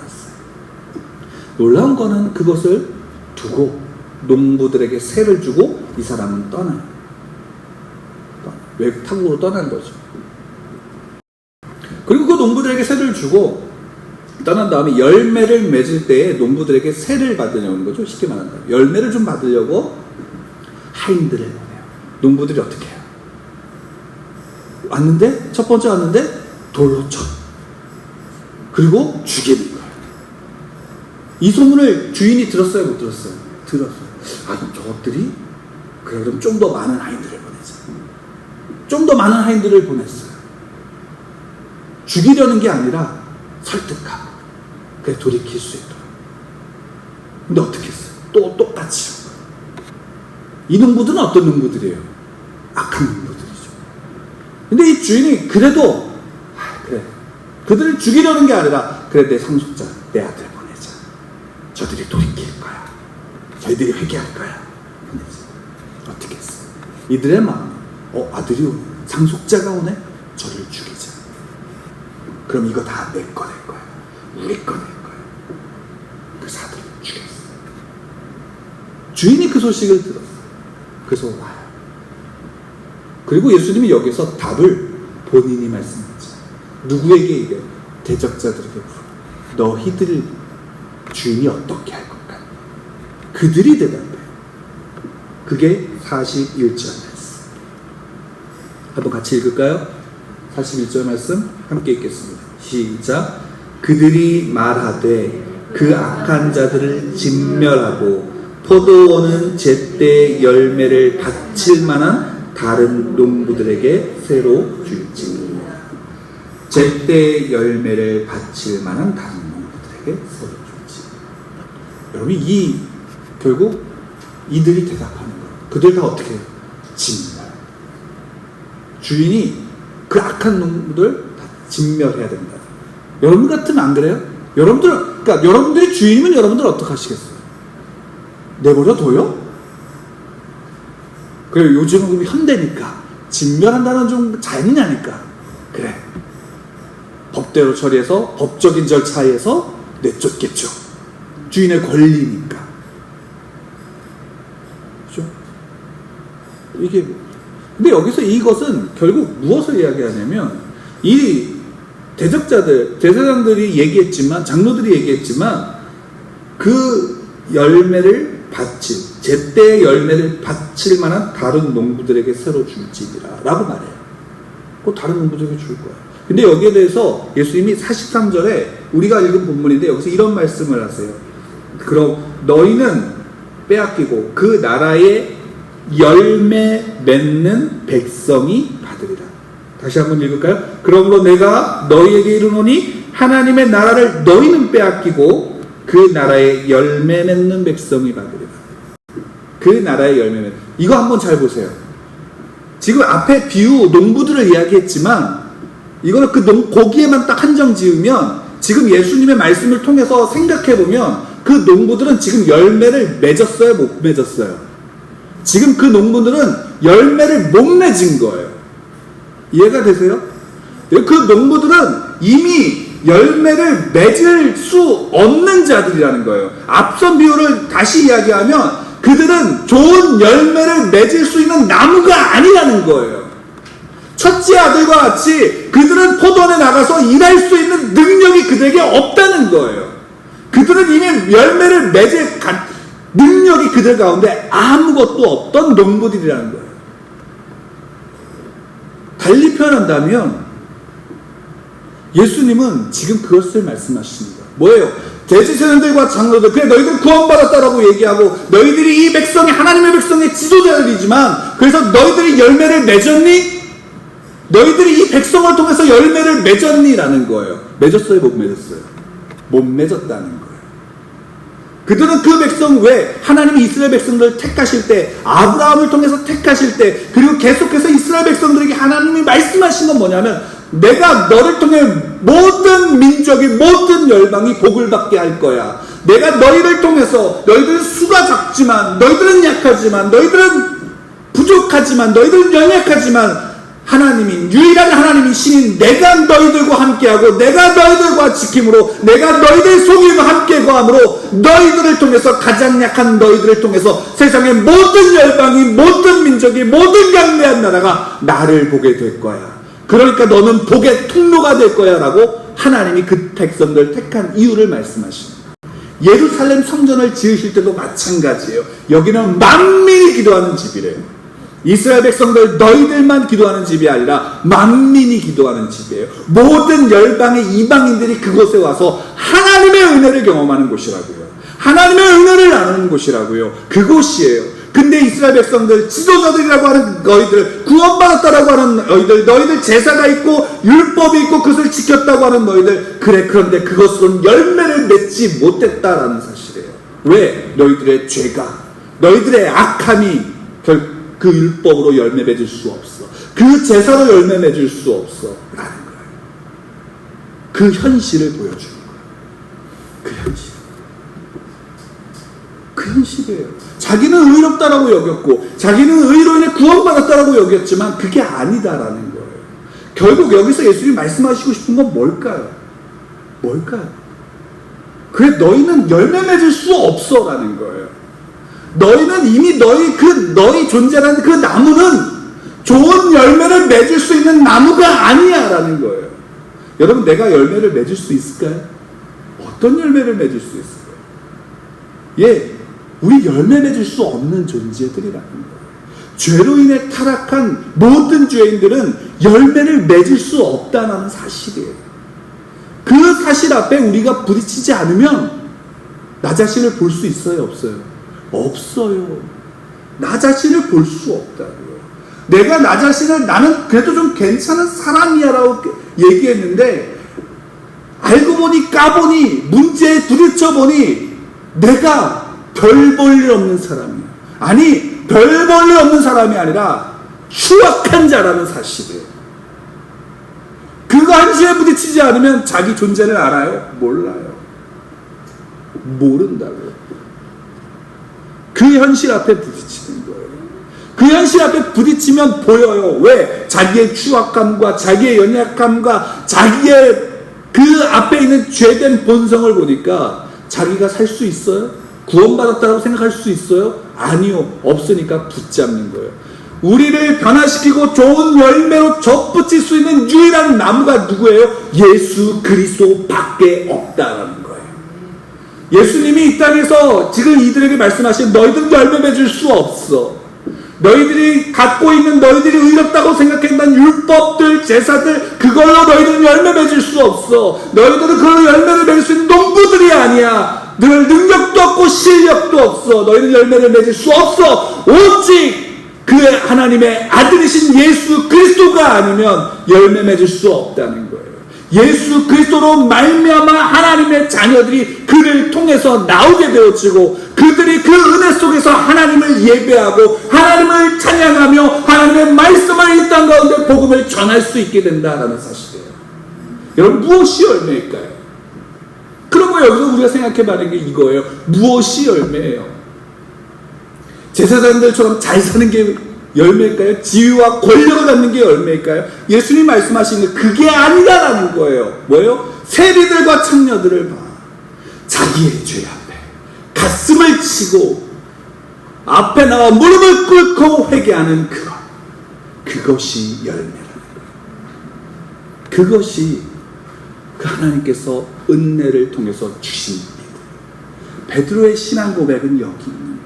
놀라운 거는 그것을 두고 농부들에게 세를 주고 이 사람은 떠나요. 외국 타국으로 떠난 거죠. 그리고 그 농부들에게 세를 주고 떠난 다음에 열매를 맺을 때에 농부들에게 세를 받으려는 거죠. 쉽게 말한다면 열매를 좀 받으려고 하인들을 보내요. 농부들이 어떻게 해요? 왔는데, 첫 번째 왔는데 돌로 쳐. 그리고 죽이는 거예요. 이 소문을 주인이 들었어요, 못 들었어요? 들었어요. 그럼 저것들이 그래, 그럼 좀 더 많은 하인들을 보내자. 좀 더 많은 하인들을 보냈어요. 죽이려는 게 아니라 설득하고 그래, 돌이킬 수 있도록. 근데 어떻게 했어요? 또 똑같이. 이 농부들은 어떤 농부들이에요? 악한 농부들이죠. 근데 이 주인이 그래도 그래, 그들을 죽이려는 게 아니라 그래 내 상속자 내 아들 보내자. 저들이 돌이킬 거야. 저희들이 회개할 거야. 보내자. 어떻게 했어? 이들의 마음 아들이 오네. 상속자가 오네. 저를 죽이자. 그럼 이거 다 내 거 될 거야. 우리 거 될 거야. 그래서 아들을 죽였어. 주인이 그 소식을 들었어. 그래서 와요. 그리고 예수님이 여기서 답을 본인이 말씀하죠. 누구에게 이래? 대적자들에게 물어. 너희들 주인이 어떻게 할 것 같아? 그들이 대답해. 그게 41절 말씀. 한번 같이 읽을까요? 41절 말씀 함께 읽겠습니다. 시작. 그들이 말하되 그 악한 자들을 진멸하고 포도원은 제때 열매를 바칠 만한 다른 농부들에게 새로 줄지니라. 제때 열매를 바칠 만한 다른 농부들에게 새로 줄지니라. 여러분 결국 이들이 대답하는 거예요. 그들 다 어떻게 해요? 진멸. 주인이 그 악한 농부들 다 진멸해야 된다. 여러분 같으면 안 그래요? 그러니까 여러분들이 주인이면 여러분들 어떻게 하시겠어요? 내버려 둬요? 그래, 요즘은 현대니까 진멸한다는 좀 자연이냐니까. 그래, 법대로 처리해서 법적인 절차에서 내쫓겠죠. 주인의 권리니까. 그렇죠? 근데 여기서 이것은 결국 무엇을 이야기하냐면, 이 대적자들, 제사장들이 얘기했지만, 장로들이 얘기했지만, 그 열매를 제때의 열매를 바칠 만한 다른 농부들에게 새로 줄지니라 라고 말해요. 그 다른 농부들에게 줄 거야. 근데 여기에 대해서 예수님이 43절에 우리가 읽은 본문인데 여기서 이런 말씀을 하세요. 그럼 너희는 빼앗기고 그 나라의 열매 맺는 백성이 받으리라. 다시 한번 읽을까요? 그러므로 내가 너희에게 이르노니 하나님의 나라를 너희는 빼앗기고 그 나라의 열매 맺는 백성이 받으리라. 그 나라의 열매는, 이거 한번 잘 보세요. 지금 앞에 비유 농부들을 이야기했지만 이거는 거기에만 딱 한정 지으면, 지금 예수님의 말씀을 통해서 생각해보면 그 농부들은 지금 열매를 맺었어요, 못 맺었어요? 지금 그 농부들은 열매를 못 맺은 거예요. 이해가 되세요? 그 농부들은 이미 열매를 맺을 수 없는 자들이라는 거예요. 앞선 비유를 다시 이야기하면 그들은 좋은 열매를 맺을 수 있는 나무가 아니라는 거예요. 첫째 아들과 같이 그들은 포도원에 나가서 일할 수 있는 능력이 그들에게 없다는 거예요. 그들은 이미 열매를 맺을 능력이 그들 가운데 아무것도 없던 농부들이라는 거예요. 달리 표현한다면 예수님은 지금 그것을 말씀하시는 거예요. 뭐예요? 대제사장들과 장로들, 그래 너희들 구원받았다라고 얘기하고 너희들이 이 백성이 하나님의 백성의 지도자들이지만, 그래서 너희들이 열매를 맺었니? 너희들이 이 백성을 통해서 열매를 맺었니? 라는 거예요. 맺었어요? 못 맺었어요? 못 맺었다는 거예요. 그들은 그 백성, 왜 하나님이 이스라엘 백성들을 택하실 때, 아브라함을 통해서 택하실 때, 그리고 계속해서 이스라엘 백성들에게 하나님이 말씀하신 건 뭐냐면, 내가 너를 통해 모든 민족이, 모든 열방이 복을 받게 할 거야. 내가 너희를 통해서, 너희들은 수가 작지만, 너희들은 약하지만, 너희들은 부족하지만, 너희들은 연약하지만, 유일한 하나님인 신인 내가 너희들과 함께하고 내가 너희들과 지킴으로, 내가 너희들 속임과 함께 거함으로 너희들을 통해서, 가장 약한 너희들을 통해서 세상의 모든 열방이, 모든 민족이, 모든 강대한 나라가 나를 보게 될 거야. 그러니까 너는 복의 통로가 될 거야 라고 하나님이 그 백성들 택한 이유를 말씀하십니다. 예루살렘 성전을 지으실 때도 마찬가지예요. 여기는 만민이 기도하는 집이래요. 이스라엘 백성들 너희들만 기도하는 집이 아니라 만민이 기도하는 집이에요. 모든 열방의 이방인들이 그곳에 와서 하나님의 은혜를 경험하는 곳이라고요. 하나님의 은혜를 나누는 곳이라고요. 그곳이에요. 근데 이스라엘 백성들, 지도자들이라고 하는 너희들, 구원받았다라고 하는 너희들 제사가 있고 율법이 있고 그것을 지켰다고 하는 너희들, 그래, 그런데 그것으로는 열매를 맺지 못했다라는 사실이에요. 왜? 너희들의 죄가, 너희들의 악함이 그 율법으로 열매 맺을 수 없어. 그 제사로 열매 맺을 수 없어 라는 거예요. 그 현실을 보여주는 거예요. 그 현실. 그 현실이에요. 자기는 의롭다라고 여겼고 자기는 의로 인해 구원받았다라고 여겼지만 그게 아니다라는 거예요. 결국 여기서 예수님이 말씀하시고 싶은 건 뭘까요? 뭘까요? 그래 너희는 열매 맺을 수 없어라는 거예요. 너희는 이미 너희 존재라는 그 나무는 좋은 열매를 맺을 수 있는 나무가 아니야라는 거예요. 여러분 내가 열매를 맺을 수 있을까요? 어떤 열매를 맺을 수 있을까요? 예, 우리 열매 맺을 수 없는 존재들이라는 거예요. 죄로 인해 타락한 모든 죄인들은 열매를 맺을 수 없다는 사실이에요. 그 사실 앞에 우리가 부딪히지 않으면 나 자신을 볼 수 있어요? 없어요? 없어요. 나 자신을 볼 수 없다고요. 내가 나 자신을 나는 그래도 좀 괜찮은 사람이야 라고 얘기했는데 알고 보니 까보니 문제에 부딪혀 보니 내가 별 볼 일 없는 사람이야. 아니 별 볼 일 없는 사람이 아니라 추악한 자라는 사실이에요. 그거 한시에 부딪히지 않으면 자기 존재를 알아요? 몰라요. 모른다고요. 그 현실 앞에 부딪히는 거예요. 그 현실 앞에 부딪히면 보여요. 왜? 자기의 추악함과 자기의 연약함과 자기의 그 앞에 있는 죄된 본성을 보니까 자기가 살 수 있어요? 구원받았다고 생각할 수 있어요? 아니요. 없으니까 붙잡는 거예요. 우리를 변화시키고 좋은 열매로 접붙일 수 있는 유일한 나무가 누구예요? 예수 그리스도 밖에 없다라는 거예요. 예수님이 이 땅에서 지금 이들에게 말씀하신 너희들은 열매 맺을 수 없어. 너희들이 갖고 있는 너희들이 의롭다고 생각했던 율법들, 제사들 그걸로 너희들은 열매 맺을 수 없어. 너희들은 그걸로 열매를 맺을 수 있는 농부들이 아니야. 늘 능력도 없고 실력도 없어. 너희는 열매를 맺을 수 없어. 오직 그 하나님의 아들이신 예수 그리스도가 아니면 열매 맺을 수 없다는 거예요. 예수 그리스도로 말미암아 하나님의 자녀들이 그를 통해서 나오게 되어지고 그들이 그 은혜 속에서 하나님을 예배하고 하나님을 찬양하며 하나님의 말씀을 이 땅 가운데 복음을 전할 수 있게 된다는 사실이에요. 여러분 무엇이 열매일까요? 그러면 여기서 우리가 생각해봐야 게 이거예요. 무엇이 열매예요? 제사장들처럼 잘 사는 게 열매일까요? 지위와 권력을 갖는 게 열매일까요? 예수님 말씀하시는 그게 아니다라는 거예요. 뭐예요? 세리들과 창녀들을 봐. 자기의 죄 앞에 가슴을 치고 앞에 나와 무릎을 꿇고 회개하는 그것이 열매라는 거예요. 그것이 그 하나님께서 은혜를 통해서 주신 일이에요. 베드로의 신앙 고백은 여기 있는 거예요.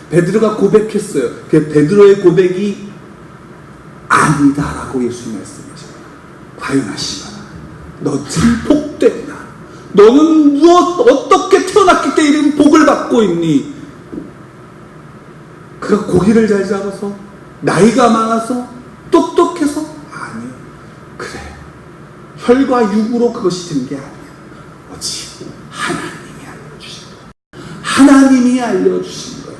베드로가 고백했어요. 그 베드로의 고백이 아니다라고 예수님 말씀하셔요. 과연하시거나 너 참 복되구나. 너는 어떻게 태어났기 때문에 이런 복을 받고 있니? 그가 고기를 잘 잡아서 나이가 많아서 똑똑해서 아니요. 그래 혈과 육으로 그것이 된 게 아니야. 오직 하나님이 알려주신 거야. 하나님이 알려주신 거야.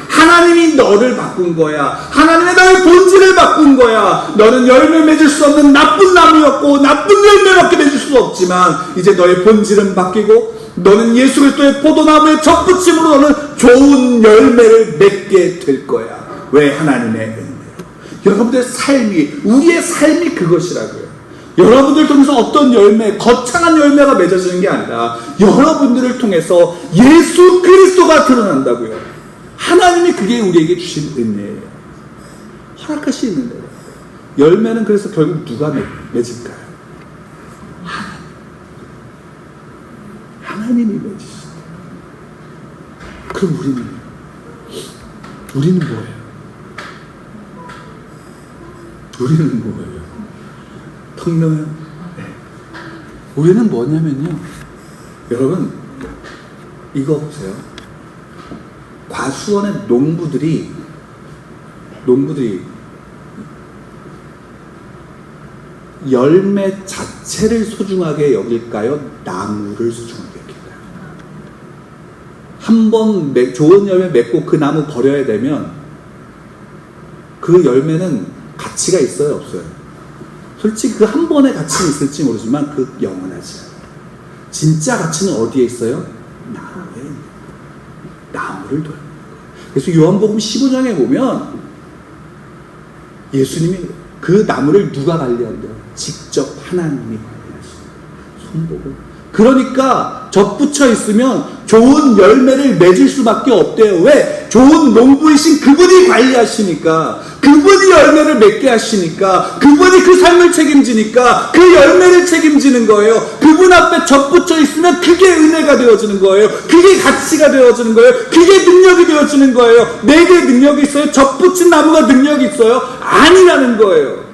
하나님이 너를 바꾼 거야. 하나님의 너의 본질을 바꾼 거야. 너는 열매 맺을 수 없는 나쁜 나무였고 나쁜 열매밖에 맺을 수 없지만 이제 너의 본질은 바뀌고 너는 예수 그리스도의 포도나무의 접붙임으로 너는 좋은 열매를 맺게 될 거야. 왜? 하나님의 은혜로. 여러분들의 삶이 우리의 삶이 그것이라고요. 여러분들 통해서 어떤 열매, 거창한 열매가 맺어지는 게 아니라 여러분들을 통해서 예수 그리스도가 드러난다고요. 하나님이 그게 우리에게 주신 은혜예요. 허락하신 은혜예요. 열매는 그래서 결국 누가 맺을까요? 하나님이 맺으시죠. 그럼 우리는 뭐예요? 우리는 뭐예요? 텅명해요? 네. 우리는 뭐냐면요. 여러분 이거 보세요. 과수원의 농부들이 열매 자체를 소중하게 여길까요? 나무를 소중하게 여길까요? 한번 좋은 열매 맺고 그 나무 버려야 되면 그 열매는 가치가 있어요? 없어요? 솔직히 그 한 번의 가치는 있을지 모르지만 그 영원하지 않아요. 진짜 가치는 어디에 있어요? 나무를 돌. 그래서 요한복음 15장에 보면 예수님이 그 나무를 누가 관리한대요? 직접 하나님이 관리하시는 손보고. 그러니까 접붙여 있으면 좋은 열매를 맺을 수밖에 없대요. 왜? 좋은 농부이신 그분이 관리하시니까, 그분이 열매를 맺게 하시니까, 그분이 그 삶을 책임지니까 그 열매를 책임지는 거예요. 그분 앞에 접붙여 있으면 그게 은혜가 되어지는 거예요. 그게 가치가 되어지는 거예요. 그게 능력이 되어지는 거예요. 내게 능력이 있어요? 접붙인 나무가 능력이 있어요? 아니라는 거예요.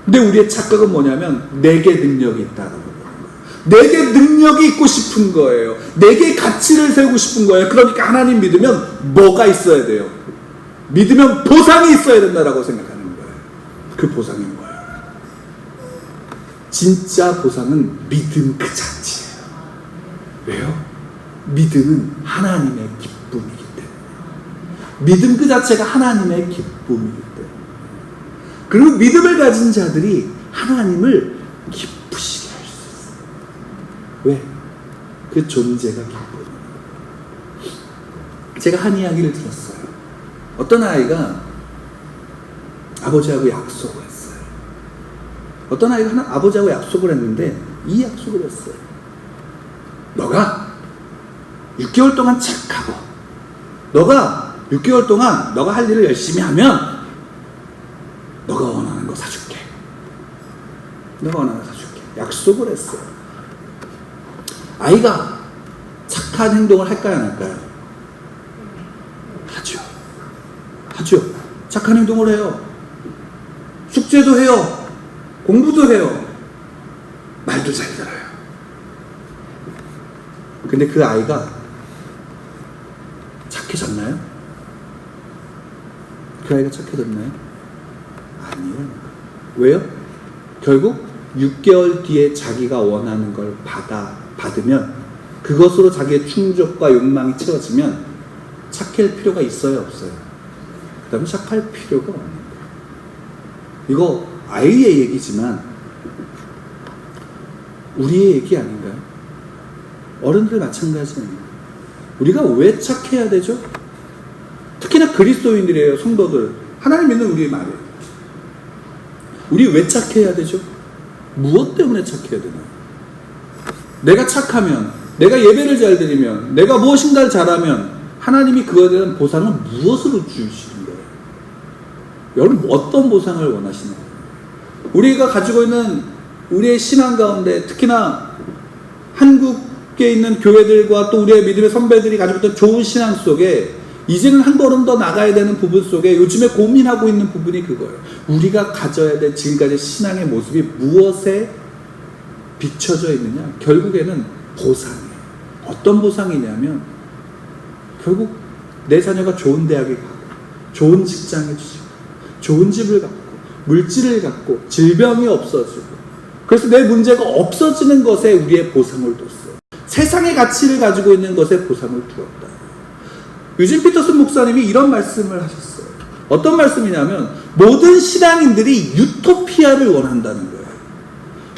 근데 우리의 착각은 뭐냐면 내게 능력이 있다는 거예요. 내게 능력이 있고 싶은 거예요. 내게 가치를 세우고 싶은 거예요. 그러니까 하나님 믿으면 뭐가 있어야 돼요? 믿으면 보상이 있어야 된다라고 생각하는 거예요. 그 보상이 뭐예요? 진짜 보상은 믿음 그 자체예요. 왜요? 믿음은 하나님의 기쁨이기 때문에. 믿음 그 자체가 하나님의 기쁨이기 때문에. 그리고 믿음을 가진 자들이 하나님을 기쁘시게 할 수 있어요. 왜? 그 존재가 기쁨이에요. 제가 한 이야기를 들었어요. 어떤 아이가 아버지하고 약속을 했어요. 어떤 아이가 아버지하고 약속을 했는데 이 약속을 했어요. 너가 6개월 동안 착하고 너가 6개월 동안 너가 할 일을 열심히 하면 너가 원하는 거 사줄게. 너가 원하는 거 사줄게. 약속을 했어요. 아이가 착한 행동을 할까요, 안 할까요? 하죠. 착한 행동을 해요. 숙제도 해요. 공부도 해요. 말도 잘 들어요. 근데 그 아이가 착해졌나요? 그 아이가 착해졌나요? 아니에요. 왜요? 결국 6개월 뒤에 자기가 원하는 걸 받으면 그것으로 자기의 충족과 욕망이 채워지면 착할 필요가 있어요, 없어요? 그 다음에 착할 필요가 없는 거예요. 이거 아이의 얘기지만 우리의 얘기 아닌가요? 어른들 마찬가지예요. 우리가 왜 착해야 되죠? 특히나 그리스도인들이에요, 성도들. 하나님 믿는 우리의 말이에요. 우리 왜 착해야 되죠? 무엇 때문에 착해야 되나요? 내가 착하면, 내가 예배를 잘 드리면, 내가 무엇인가를 잘하면 하나님이 그거에 대한 보상은 무엇으로 주시는 거예요? 여러분 어떤 보상을 원하시는 거예요? 우리가 가지고 있는 우리의 신앙 가운데 특히나 한국에 있는 교회들과 또 우리의 믿음의 선배들이 가지고 있던 좋은 신앙 속에 이제는 한 걸음 더 나가야 되는 부분 속에 요즘에 고민하고 있는 부분이 그거예요. 우리가 가져야 될 지금까지 신앙의 모습이 무엇에 비춰져 있느냐? 결국에는 보상이에요. 어떤 보상이냐면 결국 내 자녀가 좋은 대학에 가고 좋은 직장에 주시고 좋은 집을 갖고 물질을 갖고 질병이 없어지고 그래서 내 문제가 없어지는 것에 우리의 보상을 뒀어요. 세상의 가치를 가지고 있는 것에 보상을 두었다. 유진 피터슨 목사님이 이런 말씀을 하셨어요. 어떤 말씀이냐면 모든 신앙인들이 유토피아를 원한다는 거예요.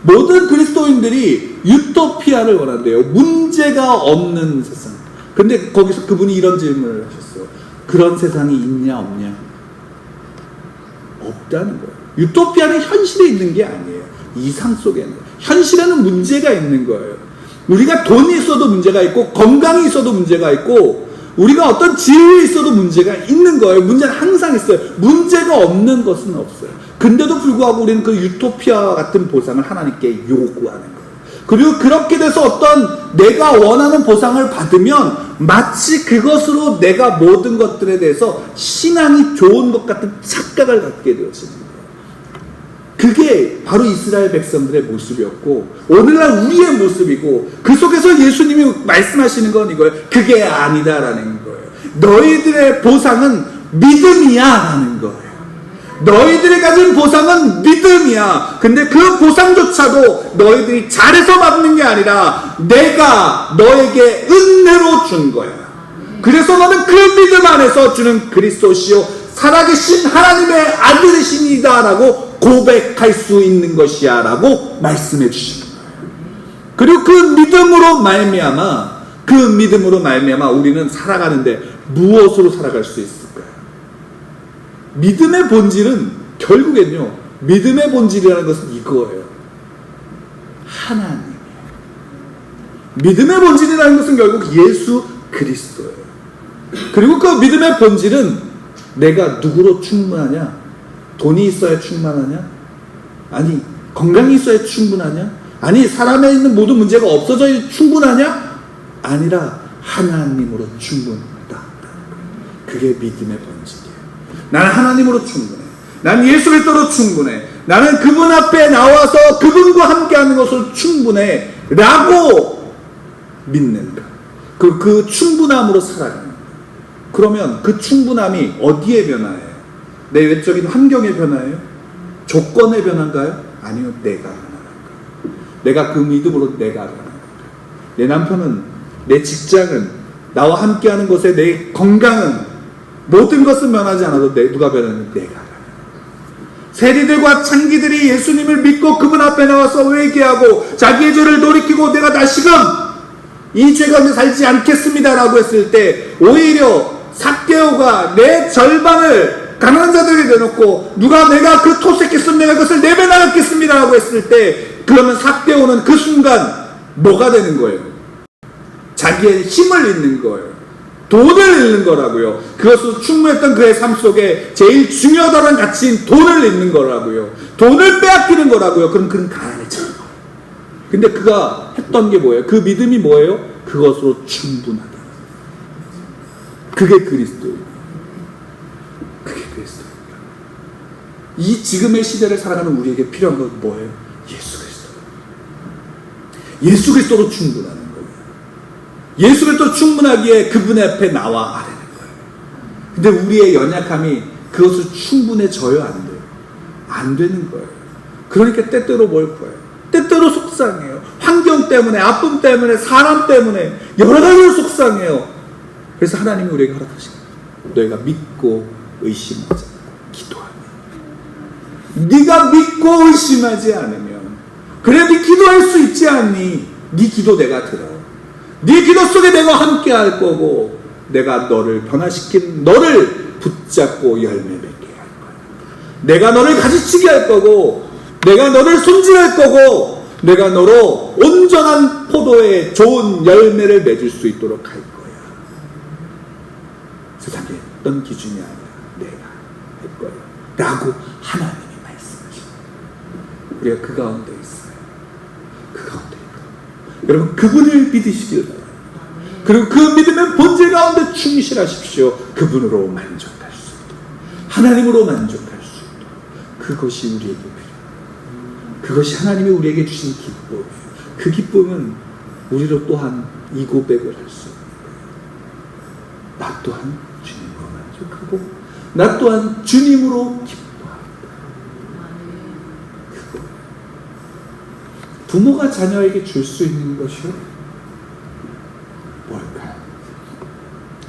모든 그리스도인들이 유토피아를 원한대요. 문제가 없는 세상. 근데 거기서 그분이 이런 질문을 하셨어요. 그런 세상이 있냐 없냐? 없다는 거예요. 유토피아는 현실에 있는 게 아니에요. 이상 속에는. 현실에는 문제가 있는 거예요. 우리가 돈이 있어도 문제가 있고 건강이 있어도 문제가 있고 우리가 어떤 지위에 있어도 문제가 있는 거예요. 문제는 항상 있어요. 문제가 없는 것은 없어요. 근데도 불구하고 우리는 그 유토피아와 같은 보상을 하나님께 요구하는 거예요. 그리고 그렇게 돼서 어떤 내가 원하는 보상을 받으면 마치 그것으로 내가 모든 것들에 대해서 신앙이 좋은 것 같은 착각을 갖게 되어지는 거예요. 그게 바로 이스라엘 백성들의 모습이었고 오늘날 우리의 모습이고 그 속에서 예수님이 말씀하시는 건 이거예요. 그게 아니다라는 거예요. 너희들의 보상은 믿음이야 라는 거예요. 너희들이 가진 보상은 믿음이야. 근데 그 보상조차도 너희들이 잘해서 받는 게 아니라 내가 너에게 은혜로 준 거야. 그래서 너는 그 믿음 안에서 주는 그리스도시요 살아계신 하나님의 아들이십니다 라고 고백할 수 있는 것이야 라고 말씀해 주시는 거예요. 그리고 그 믿음으로 말미암아 우리는 살아가는데 무엇으로 살아갈 수 있을까요? 믿음의 본질은 결국엔요, 믿음의 본질이라는 것은 이거예요. 하나님이에요. 믿음의 본질이라는 것은 결국 예수 그리스도예요. 그리고 그 믿음의 본질은 내가 누구로 충분하냐? 돈이 있어야 충분하냐? 아니, 건강이 있어야 충분하냐? 아니, 사람에 있는 모든 문제가 없어져야 충분하냐? 아니라 하나님으로 충분하다. 그게 믿음의 본질이에요. 나는 하나님으로 충분해. 나는 예수 그리스도로 충분해. 나는 그분 앞에 나와서 그분과 함께하는 것으로 충분해 라고 믿는다. 그 충분함으로 살아가는 거예요. 그러면 그 충분함이 어디에 변화해요? 내 외적인 환경의 변화예요? 조건의 변화인가요? 아니요, 내가 변화한 거예요. 내가 그 믿음으로 내가 변화한 거예요. 내 남편은, 내 직장은, 나와 함께하는 곳에 내 건강은, 모든 것은 변하지 않아도 누가 변하는? 내가 변하는 거예요. 세리들과 창기들이 예수님을 믿고 그분 앞에 나와서 회개하고 자기의 죄를 돌이키고 내가 다시금 이 죄 가운데 살지 않겠습니다 라고 했을 때, 오히려 삭개오가 내 절반을 가난한 자들에게 내놓고 내가 그 토색했으면 내가 그것을 4배 나갔겠습니다 라고 했을 때, 그러면 삭개오는 그 순간 뭐가 되는 거예요? 자기의 힘을 잃는 거예요. 돈을 잃는 거라고요. 그것으로 충분했던 그의 삶 속에 제일 중요하다는 가치인 돈을 잃는 거라고요. 돈을 빼앗기는 거라고요. 그럼 그는 가난해지는 거예요. 근데 그가 했던 게 뭐예요? 그 믿음이 뭐예요? 그것으로 충분하다. 그게 그리스도예요. 그게 그리스도입니다. 이 지금의 시대를 살아가는 우리에게 필요한 건 뭐예요? 예수 그리스도. 예수 그리스도로 충분하는 거예요. 예수 그리스도 충분하기에 그분의 앞에 나와야 되는 거예요. 근데 우리의 연약함이 그것을 충분해져요? 안 돼요? 안 되는 거예요. 그러니까 때때로 뭘 거예요? 때때로 속상해요. 환경 때문에, 아픔 때문에, 사람 때문에 여러 가지로 속상해요. 그래서 하나님이 우리에게 허락하신 거예요. 너희가 믿고 의심하지 않고 기도하면. 네가 믿고 의심하지 않으면, 그래 네 기도할 수 있지 않니? 네 기도 내가 들어. 네 기도 속에 내가 함께 할 거고, 내가 너를 변화시킨 너를 붙잡고 열매 맺게 할 거야. 내가 너를 가지치게 할 거고, 내가 너를 손질할 거고, 내가 너로 온전한 포도의 좋은 열매를 맺을 수 있도록 할 거야. 세상에 어떤 기준이 아니라 내가 할 거야 라고 하나님이 말씀하십니다. 우리가 그 가운데 있어요. 그 가운데 있고, 여러분 그분을 믿으시길 바랍니다. 그리고 그 믿음의 본질 가운데 충실하십시오. 그분으로 만족할 수 있도록, 하나님으로 만족할 수 있도록. 그것이 우리에게 필요합니다. 그것이 하나님이 우리에게 주신 기쁨이에요. 그 기쁨은 우리로 또한 이 고백을 할 수 있는 거예요. 나 또한 주님과 만족하고, 나 또한 주님으로 기뻐합니다. 그거. 부모가 자녀에게 줄 수 있는 것이요? 뭘까요?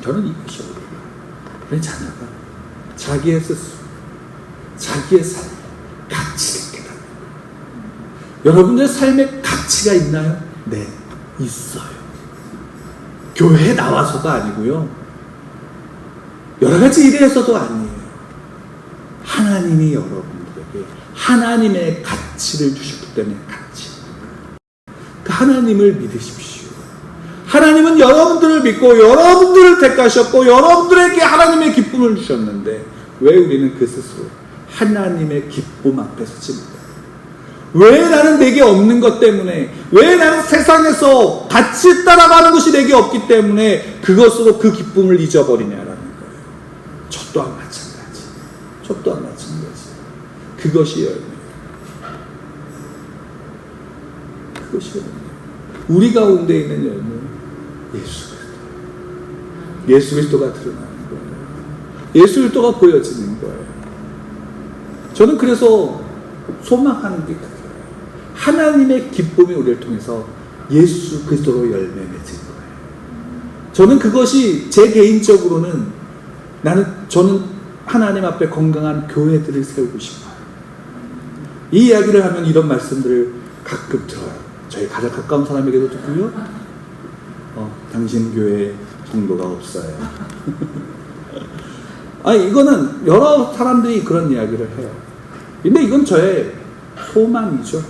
저는 이것이요. 내 자녀가 자기의 스스로, 자기의 삶, 가치를 깨닫는 거예요. 여러분의 삶에 가치가 있나요? 네, 있어요. 교회에 나와서가 아니고요, 여러 가지 일에서도 아니에요. 하나님이 여러분들에게 하나님의 가치를 주셨기 때문에 가치. 그 하나님을 믿으십시오. 하나님은 여러분들을 믿고 여러분들을 택하셨고 여러분들에게 하나님의 기쁨을 주셨는데, 왜 우리는 그 스스로 하나님의 기쁨 앞에 서지 못해요? 왜 나는 내게 없는 것 때문에, 왜 나는 세상에서 같이 따라가는 것이 내게 없기 때문에 그것으로 그 기쁨을 잊어버리냐라는 거예요. 저 또한 마찬가지. 저 또한 마찬가지. 그것이 열매예요. 그것이 열매예요. 우리 가운데 있는 열매는 예수 그리스도. 예수 그리스도가 드러나는 거예요. 예수 그리스도가 보여지는 거예요. 저는 그래서 소망하는 게 그거예요. 하나님의 기쁨이 우리를 통해서 예수 그리스도로 열매 맺은 거예요. 저는 그것이 제 개인적으로는, 저는 하나님 앞에 건강한 교회들을 세우고 싶어요. 이 이야기를 하면 이런 말씀들을 가끔 들어요. 저희 가장 가까운 사람에게도 듣고요. 당신 교회 정도가 없어요. 아니, 이거는 여러 사람들이 그런 이야기를 해요. 근데 이건 저의 소망이죠.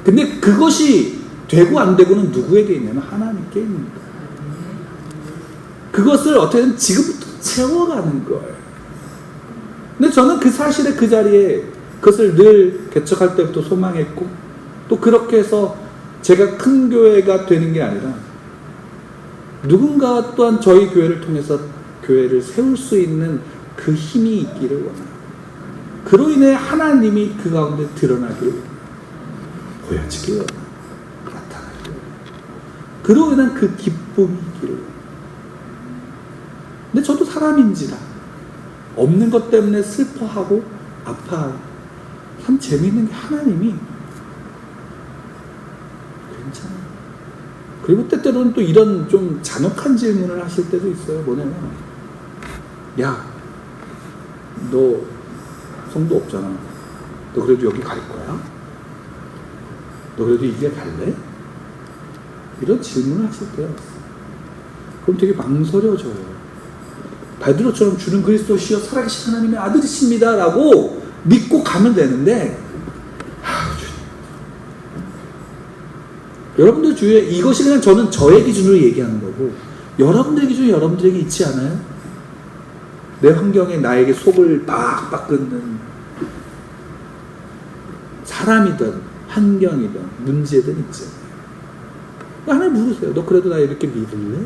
근데 그것이 되고 안 되고는 누구에게 있냐면 하나님께 있는 거예요. 그것을 어떻게든 지금부터 채워가는 거예요. 근데 저는 그 사실에 그 자리에 그것을 늘 개척할 때부터 소망했고, 또 그렇게 해서 제가 큰 교회가 되는 게 아니라 누군가 또한 저희 교회를 통해서 교회를 세울 수 있는 그 힘이 있기를 원해요. 그로 인해 하나님이 그 가운데 드러나기를 원해요. 보여지기를 원해요. 나타나기를 원해요. 그로 인한 그 기쁨이 있기를 원해요. 근데 저도 사람인지라 없는 것 때문에 슬퍼하고 아파요. 참 재미있는 게 하나님이 괜찮아요. 그리고 때때로는 또 이런 좀 잔혹한 질문을 하실 때도 있어요. 뭐냐면, 야, 너 성도 없잖아. 너 그래도 여기 갈 거야? 너 그래도 이게 갈래? 이런 질문을 하실 때가 있어요. 그럼 되게 망설여져요. 베드로처럼 주는 그리스도시여 살아계신 하나님의 아들이십니다 라고 믿고 가면 되는데, 여러분들 주위에 이것이 그냥 저는 저의 기준으로 얘기하는 거고, 여러분들 기준이 여러분들에게 있지 않아요? 내 환경에 나에게 속을 빡빡 끓는 사람이든 환경이든 문제든 있죠. 하나님 물으세요. 너 그래도 나 이렇게 믿을래?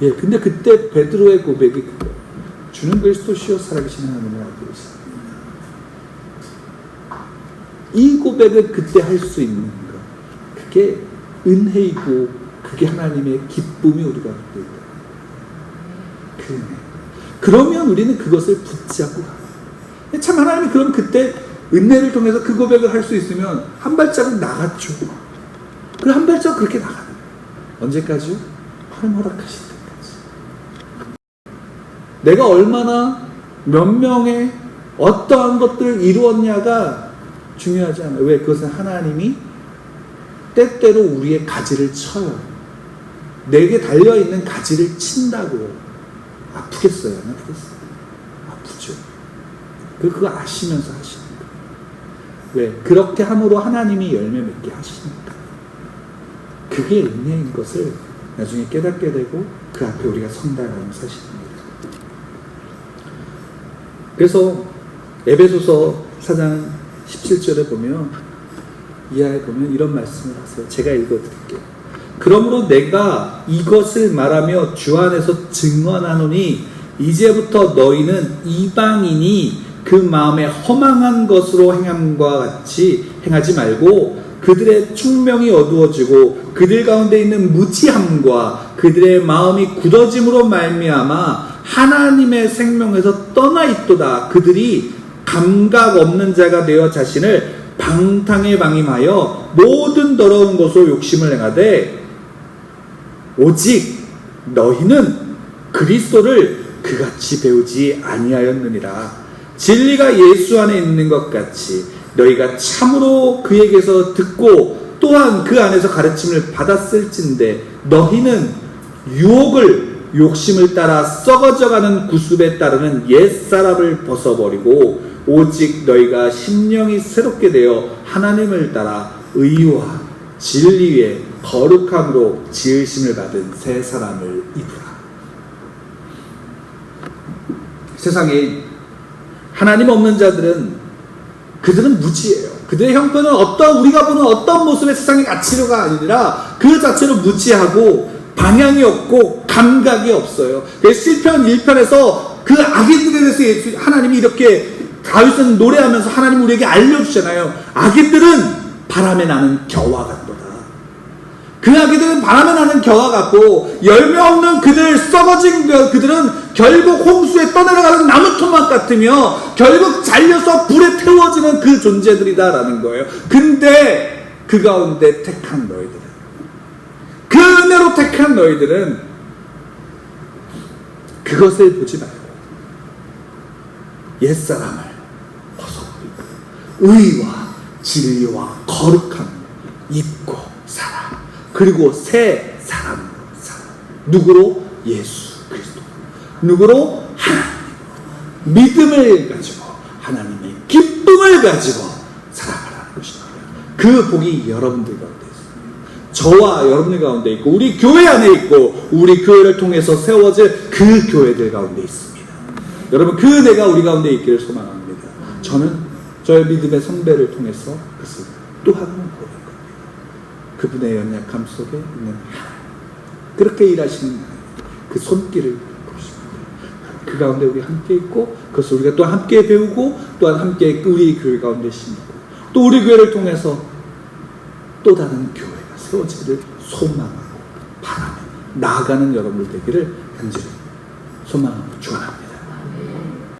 예, 근데 그때 베드로의 고백이 그거예요. 주는 그리스도시여 살아계신 하나님의 아들이십니다. 이 고백을 그때 할 수 있는 것, 그게 은혜이고 그게 하나님의 기쁨이 우리가 갖고 있다. 그 은혜. 그러면 우리는 그것을 붙잡고 가요. 참 하나님이 그럼 그때 은혜를 통해서 그 고백을 할 수 있으면 한 발자국 나갔죠. 그럼 한 발자국 그렇게 나가는 거예요. 언제까지요? 하나님 허락하실 때까지. 내가 얼마나 몇 명의 어떠한 것들을 이루었냐가 중요하지 않아요. 왜? 그것은 하나님이 때때로 우리의 가지를 쳐요. 내게 달려있는 가지를 친다고요. 아프겠어요? 안 아프겠어요? 아프죠. 그거 아시면서 하시는 거예요. 왜? 그렇게 함으로 하나님이 열매 맺게 하시니까. 그게 은혜인 것을 나중에 깨닫게 되고 그 앞에 우리가 성달하는 사실입니다. 그래서 에베소서 4장 17절에 보면, 이하에 보면 이런 말씀을 하세요. 제가 읽어드릴게요. 그러므로 내가 이것을 말하며 주 안에서 증언하노니 이제부터 너희는 이방인이 그 마음에 허망한 것으로 행함과 같이 행하지 말고 그들의 충명이 어두워지고 그들 가운데 있는 무지함과 그들의 마음이 굳어짐으로 말미암아 하나님의 생명에서 떠나 있도다. 그들이 감각 없는 자가 되어 자신을 방탕에 방임하여 모든 더러운 것으로 욕심을 행하되 오직 너희는 그리스도를 그같이 배우지 아니하였느니라. 진리가 예수 안에 있는 것 같이 너희가 참으로 그에게서 듣고 또한 그 안에서 가르침을 받았을진데 너희는 유혹을 욕심을 따라 썩어져가는 구습에 따르는 옛사람을 벗어버리고 오직 너희가 심령이 새롭게 되어 하나님을 따라 의와 진리의 거룩함으로 지으심을 받은 새 사람을 입으라. 세상에 하나님 없는 자들은 그들은 무지예요. 그들의 형편은 우리가 보는 어떤 모습의 세상의 가치가 아니라 그 자체로 무지하고 방향이 없고 감각이 없어요. 시편 1편에서 그 악인들에 대해서 하나님이 이렇게 다윗은 노래하면서 하나님 우리에게 알려주잖아요. 악인들은 바람에 나는 겨와 같도다. 그 악인들은 바람에 나는 겨와 같고 열매 없는 그들 썩어진 그들은 결국 홍수에 떠내려가는 나무 토막 같으며 결국 잘려서 불에 태워지는 그 존재들이다라는 거예요. 근데 그 가운데 택한 너희들은, 그 은혜로 택한 너희들은 그것을 보지 말고 옛사람을 벗어버리고 의와 진리와 거룩함을 입고 살아. 그리고 새 사람으로 살아. 누구로? 예수 그리스도. 누구로? 하나님. 믿음을 가지고 하나님의 기쁨을 가지고 살아가라는 것입니다. 그 복이 여러분들 가운데 있습니다. 저와 여러분들 가운데 있고 우리 교회 안에 있고 우리 교회를 통해서 세워질 그 교회들 가운데 있습니다. 여러분 그 은혜가 우리 가운데 있기를 소망합니다. 저는 저의 믿음의 선배를 통해서 그것을 또 한 번 보는 겁니다. 그분의 연약함 속에 있는 하나님, 그렇게 일하시는 하나님, 그 손길을 보고 싶습니다. 그 가운데 우리 함께 있고 그것을 우리가 또 함께 배우고 또한 함께 우리 교회 가운데 심고 또 우리 교회를 통해서 또 다른 교회가 세워지기를 소망하고 바라며 나아가는 여러분들 되기를 간절히 소망하고 축원합니다.